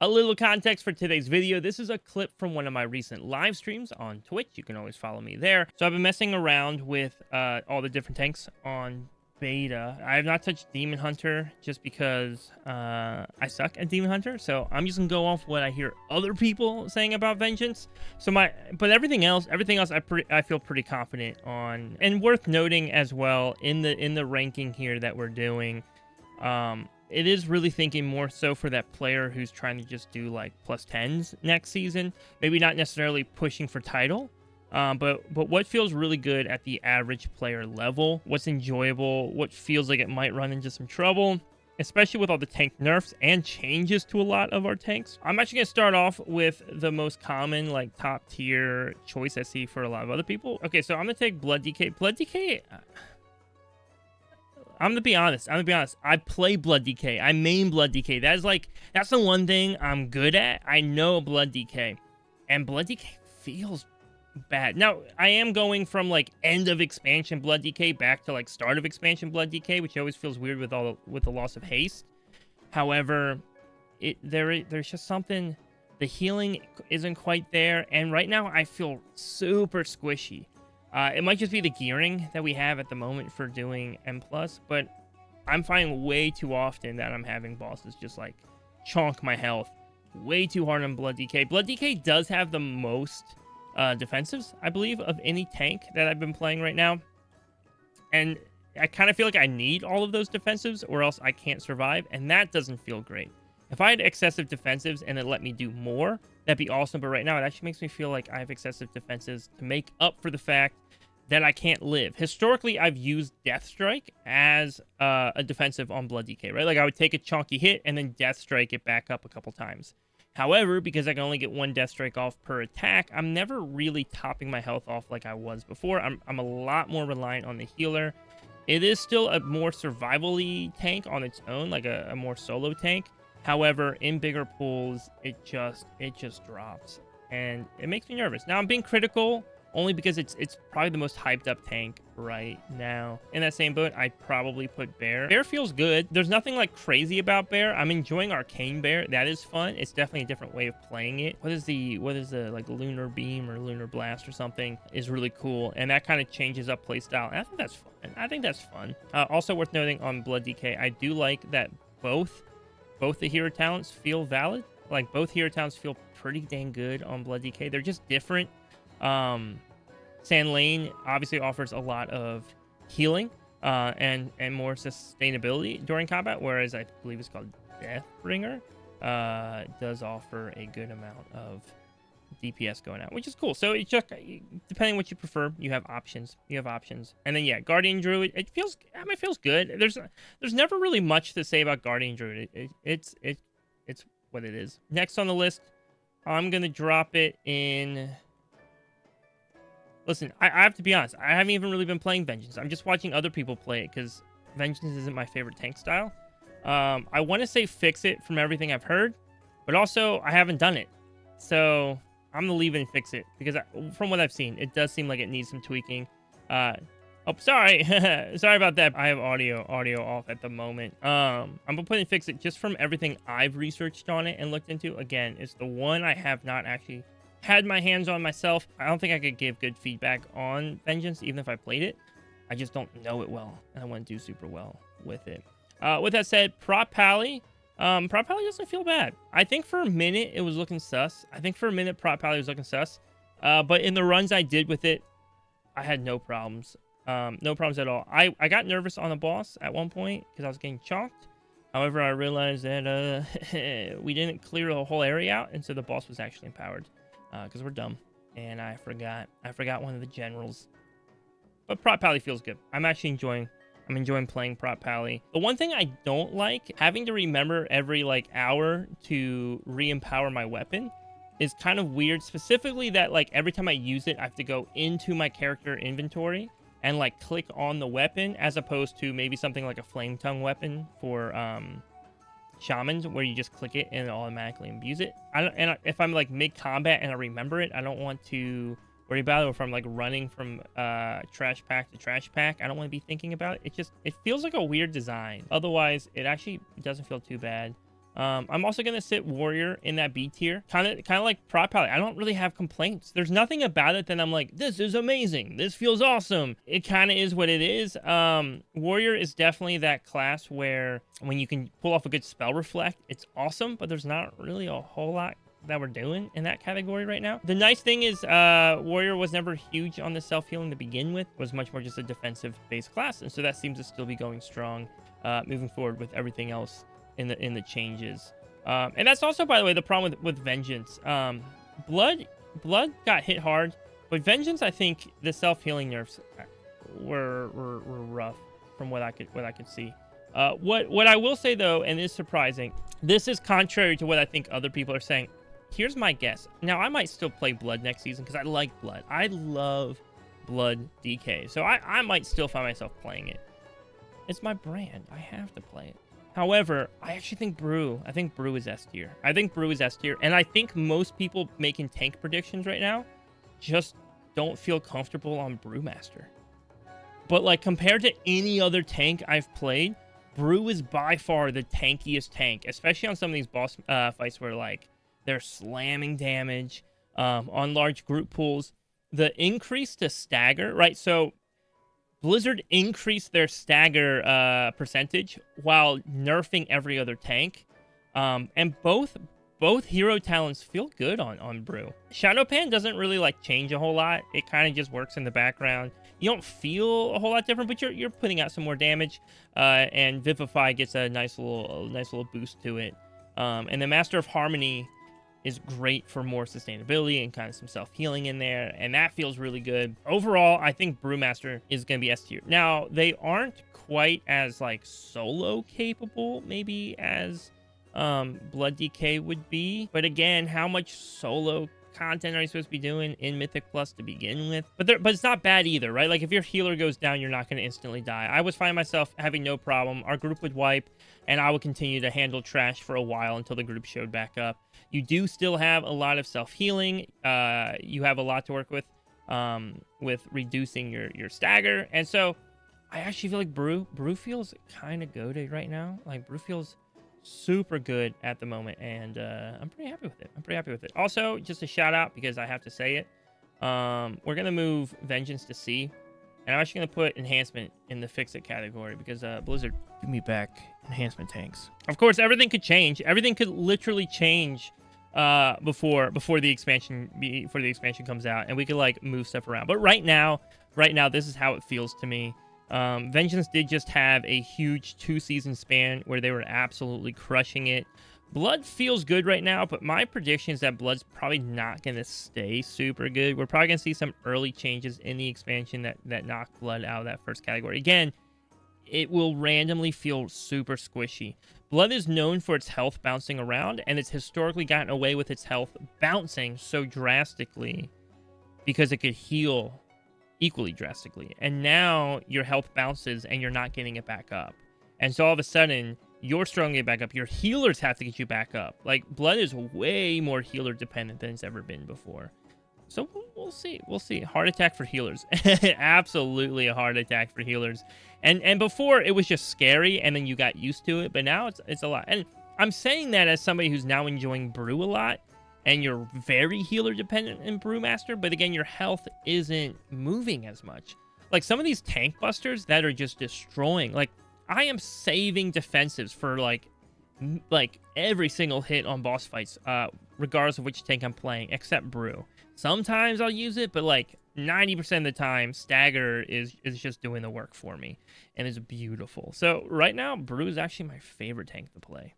A little context for today's video. This is a clip from one of my recent live streams on Twitch. You can always follow me there. So I've been messing around with all the different tanks on beta. I have not touched Demon Hunter just because I suck at Demon Hunter. So I'm just gonna go off what I hear other people saying about Vengeance. But everything else I feel pretty confident on. And worth noting as well in the ranking here that we're doing. It is really thinking more so for that player who's trying to just do like plus 10s next season. Maybe not necessarily pushing for title, but what feels really good at the average player level, what's enjoyable, what feels like it might run into some trouble, especially with all the tank nerfs and changes to a lot of our tanks. I'm actually going to start off with the most common, like top tier choice I see for a lot of other people. Okay, so I'm going to take Blood DK. Blood DK... I'm gonna be honest. I play Blood DK. I main Blood DK. That's the one thing I'm good at. I know Blood DK, and Blood DK feels bad. Now I am going from like end of expansion Blood DK back to like start of expansion Blood DK, which always feels weird with the loss of haste. However, there's just something. The healing isn't quite there, and right now I feel super squishy. It might just be the gearing that we have at the moment for doing M+, but I'm finding way too often that I'm having bosses just like chonk my health way too hard on Blood DK. Blood DK does have the most defensives, I believe, of any tank that I've been playing right now. And I kind of feel like I need all of those defensives or else I can't survive, and that doesn't feel great. If I had excessive defensives and it let me do more, that'd be awesome. But right now, it actually makes me feel like I have excessive defenses to make up for the fact that I can't live. Historically, I've used Death Strike as a defensive on Blood DK, right? Like I would take a chunky hit and then Death Strike it back up a couple times. However, because I can only get one Death Strike off per attack, I'm never really topping my health off like I was before. I'm a lot more reliant on the healer. It is still a more survival-y tank on its own, like a more solo tank. However, in bigger pools, it just drops, and it makes me nervous. Now, I'm being critical only because it's probably the most hyped up tank right now. In that same boat, I'd probably put Bear. Bear feels good. There's nothing like crazy about Bear. I'm enjoying Arcane Bear. That is fun. It's definitely a different way of playing it. What is the like Lunar Beam or Lunar Blast or something is really cool, and that kind of changes up playstyle. And I think that's fun. Also worth noting on Blood DK, I do like that both the hero talents feel valid. Like both hero talents feel pretty dang good on Blood DK. They're just different. Sand Lane obviously offers a lot of healing and more sustainability during combat, whereas I believe it's called Deathbringer does offer a good amount of DPS going out, which is cool. So it's just depending what you prefer, you have options. And then yeah, Guardian Druid, it feels good. There's never really much to say about Guardian Druid. It's what it is. Next on the list, I'm gonna drop it in. Listen, I have to be honest. I haven't even really been playing Vengeance. I'm just watching other people play it because Vengeance isn't my favorite tank style. I want to say fix it from everything I've heard, but also I haven't done it. So I'm going to leave it and fix it because from what I've seen, it does seem like it needs some tweaking. Oh, sorry. Sorry about that. I have audio off at the moment. I'm going to put it and fix it just from everything I've researched on it and looked into. Again, it's the one I have not actually had my hands on myself. I don't think I could give good feedback on Vengeance, even if I played it. I just don't know it well, and I want to do super well with it. With that said, Prop Pally doesn't feel bad. I think for a minute it was looking sus. Prop Pally was looking sus. But in the runs I did with it, I had no problems. No problems at all. I got nervous on the boss at one point because I was getting chonked. However, I realized that we didn't clear the whole area out, and so the boss was actually empowered. Because we're dumb, and I forgot one of the generals. But Prop Pally feels good. I'm enjoying playing Prop Pally. The one thing I don't like, having to remember every like hour to re-empower my weapon, is kind of weird. Specifically that like every time I use it, I have to go into my character inventory and like click on the weapon, as opposed to maybe something like a Flame Tongue weapon for Shamans, where you just click it and it automatically imbues it. If I'm like mid-combat and I remember it, I don't want to worry about it. Or if I'm like running from trash pack to trash pack, I don't want to be thinking about it. It feels like a weird design. Otherwise, it actually doesn't feel too bad. I'm also gonna sit warrior in that B tier, kind of like prop Paladin. I don't really have complaints. There's nothing about it that I'm like, this is amazing, this feels awesome. It kind of is what it is. Warrior is definitely that class where when you can pull off a good spell reflect, it's awesome, but there's not really a whole lot that we're doing in that category right now. The nice thing is warrior was never huge on the self-healing to begin with. It was much more just a defensive based class, and so that seems to still be going strong moving forward with everything else in the changes. And that's also, by the way, the problem with vengeance. Blood got hit hard, but vengeance, I think the self-healing nerfs were rough from what I could see. What I will say though, and is surprising, this is contrary to what I think other people are saying. Here's my guess. Now, I might still play Blood next season because I like Blood. I love Blood DK. So I might still find myself playing it. It's my brand. I have to play it. However, I actually think Brew. I think Brew is S tier. I think Brew is S tier. And I think most people making tank predictions right now just don't feel comfortable on Brewmaster. But like compared to any other tank I've played, Brew is by far the tankiest tank, especially on some of these boss fights where like they're slamming damage on large group pools. The increase to stagger, right? So Blizzard increased their stagger percentage while nerfing every other tank. And both hero talents feel good on Brew. Shadowpan doesn't really like change a whole lot. It kind of just works in the background. You don't feel a whole lot different, but you're putting out some more damage. And Vivify gets a nice little boost to it. And the Master of Harmony is great for more sustainability and kind of some self-healing in there, and that feels really good. Overall, I think Brewmaster is going to be S tier. Now, they aren't quite as like solo capable maybe as Blood DK would be, but again, how much solo content are you supposed to be doing in Mythic Plus to begin with? But it's not bad either, right? Like if your healer goes down, you're not going to instantly die. I was finding myself having no problem. Our group would wipe, and I would continue to handle trash for a while until the group showed back up. You do still have a lot of self-healing. You have a lot to work with reducing your stagger. And so I actually feel like Brew feels kind of goated right now. Like Brew feels super good at the moment, and I'm pretty happy with it. Also, just a shout out because I have to say it. We're gonna move Vengeance to C, and I'm actually gonna put Enhancement in the Fix It category because Blizzard, give me back enhancement tanks. Of course, everything could change. Everything could literally change before the expansion comes out, and we could like move stuff around. But right now, this is how it feels to me. Vengeance did just have a huge 2-season span where they were absolutely crushing it. Blood feels good right now, but my prediction is that Blood's probably not going to stay super good. We're probably going to see some early changes in the expansion that knock Blood out of that first category. Again, it will randomly feel super squishy. Blood is known for its health bouncing around, and it's historically gotten away with its health bouncing so drastically because it could heal equally drastically. And now your health bounces and you're not getting it back up. And so all of a sudden, you're struggling to get back up. Your healers have to get you back up. Like, Blood is way more healer dependent than it's ever been before. So we'll see. We'll see. Heart attack for healers. Absolutely a heart attack for healers. And before, it was just scary, and then you got used to it. But now it's a lot. And I'm saying that as somebody who's now enjoying Brew a lot, and you're very healer dependent in Brewmaster, but again, your health isn't moving as much. Like some of these tank busters that are just destroying. Like I am saving defensives for like every single hit on boss fights, regardless of which tank I'm playing, except Brew. Sometimes I'll use it, but like 90% of the time, Stagger is just doing the work for me, and it's beautiful. So right now, Brew is actually my favorite tank to play.